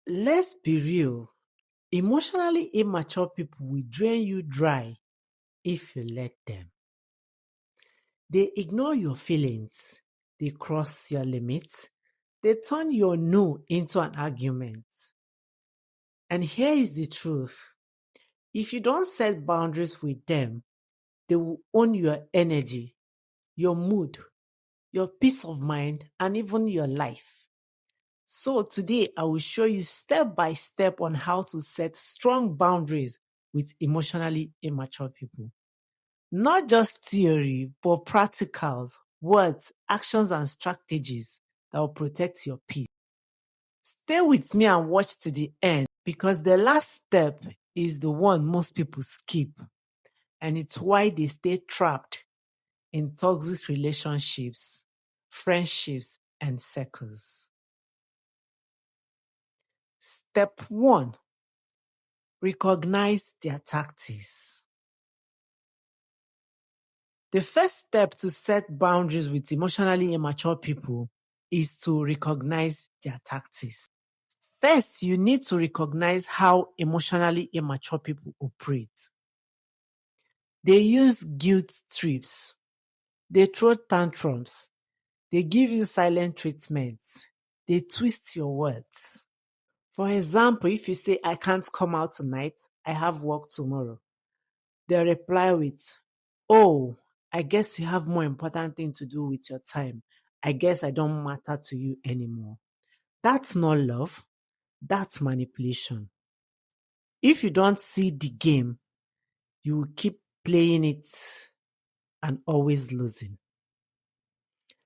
Let's be real. Emotionally immature people will drain you dry if you let them. They ignore your feelings. They cross your limits. They turn your no into an argument. And here is the truth. If you don't set boundaries with them, they will own your energy, your mood, your peace of mind, and even your life. So today I will show you step by step on how to set strong boundaries with emotionally immature people. Not just theory, but practicals, words, actions, and strategies that will protect your peace. Stay with me and watch to the end because the last step is the one most people skip, and it's why they stay trapped in toxic relationships, friendships, and circles. Step 1: recognize their tactics. The first step to set boundaries with emotionally immature people is to recognize their tactics. First, you need to recognize how emotionally immature people operate. They use guilt trips. They throw tantrums. They give you silent treatments. They twist your words. For example, if you say, I can't come out tonight, I have work tomorrow, they reply with, oh, I guess you have more important thing to do with your time. I guess I don't matter to you anymore. That's not love. That's manipulation. If you don't see the game, you will keep playing it and always losing.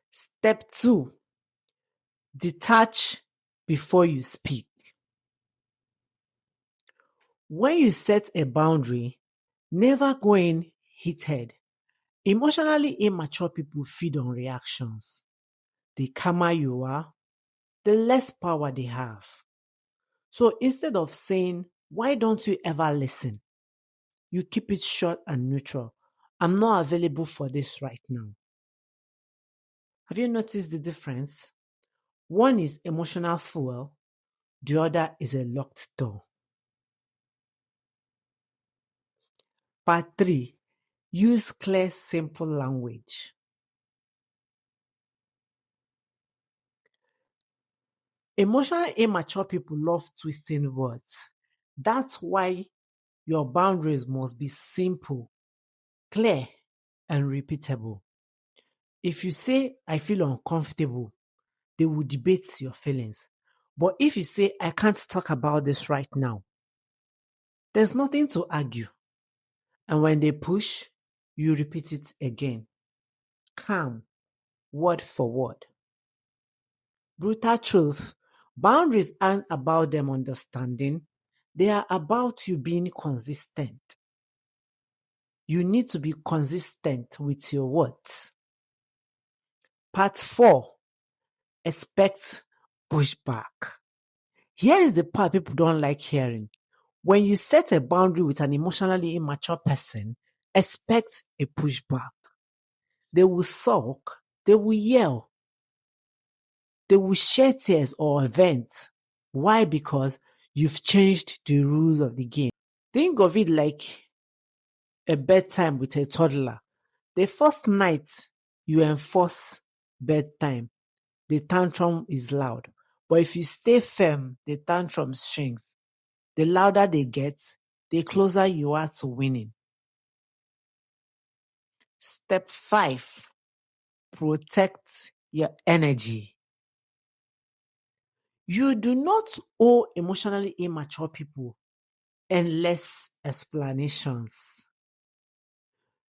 Step 2: detach before you speak. When you set a boundary, never go in heated. Emotionally immature people feed on reactions. The calmer you are, the less power they have. So instead of saying, why don't you ever listen? You keep it short and neutral. I'm not available for this right now. Have you noticed the difference? One is emotional fuel, the other is a locked door. Part 3: use clear, simple language. Emotionally immature people love twisting words. That's why your boundaries must be simple, clear, and repeatable. If you say, I feel uncomfortable, they will debate your feelings. But if you say, I can't talk about this right now, there's nothing to argue. And when they push, you repeat it again. Calm, word for word. Brutal truth: boundaries aren't about them understanding, they are about you being consistent. You need to be consistent with your words. Part 4: expect pushback. Here is the part people don't like hearing. When you set a boundary with an emotionally immature person, expect a pushback. They will sulk, they will yell, they will shed tears or vent. Why? Because you've changed the rules of the game. Think of it like a bedtime with a toddler. The first night you enforce bedtime, the tantrum is loud. But if you stay firm, the tantrum shrinks. The louder they get, the closer you are to winning. Step 5: protect your energy. You do not owe emotionally immature people endless explanations.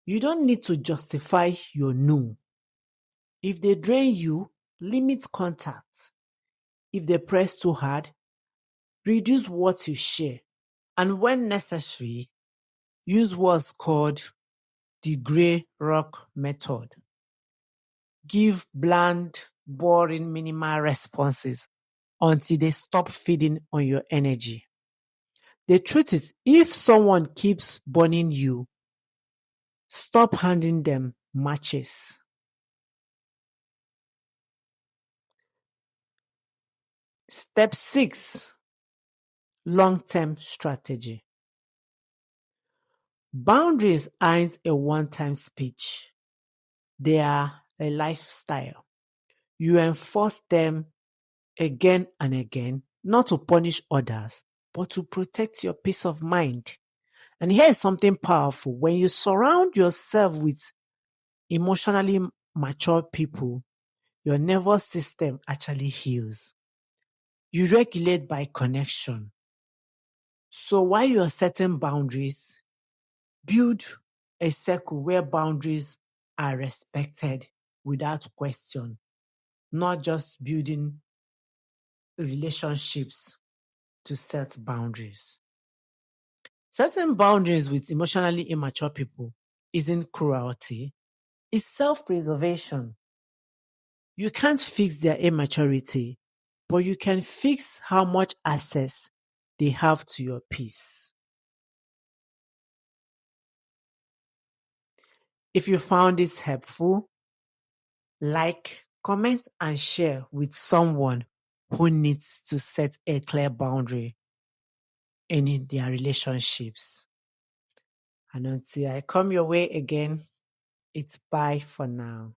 You don't need to justify your no. If they drain you, limit contact. If they press too hard, reduce what you share. And when necessary, use what's called the gray rock method. Give bland, boring, minimal responses until they stop feeding on your energy. The truth is, if someone keeps burning you, stop handing them matches. Step 6: long-term strategy. Boundaries aren't a one-time speech. They are a lifestyle. You enforce them again and again, not to punish others, but to protect your peace of mind. And here is something powerful. When you surround yourself with emotionally mature people, your nervous system actually heals. You regulate by connection. So while you're setting boundaries, build a circle where boundaries are respected without question, not just building relationships to set boundaries. Setting boundaries with emotionally immature people isn't cruelty, it's self preservation. You can't fix their immaturity, but you can fix how much access they have to your peace. If you found this helpful, like, comment, and share with someone who needs to set a clear boundary in their relationships. And until I come your way again, it's bye for now.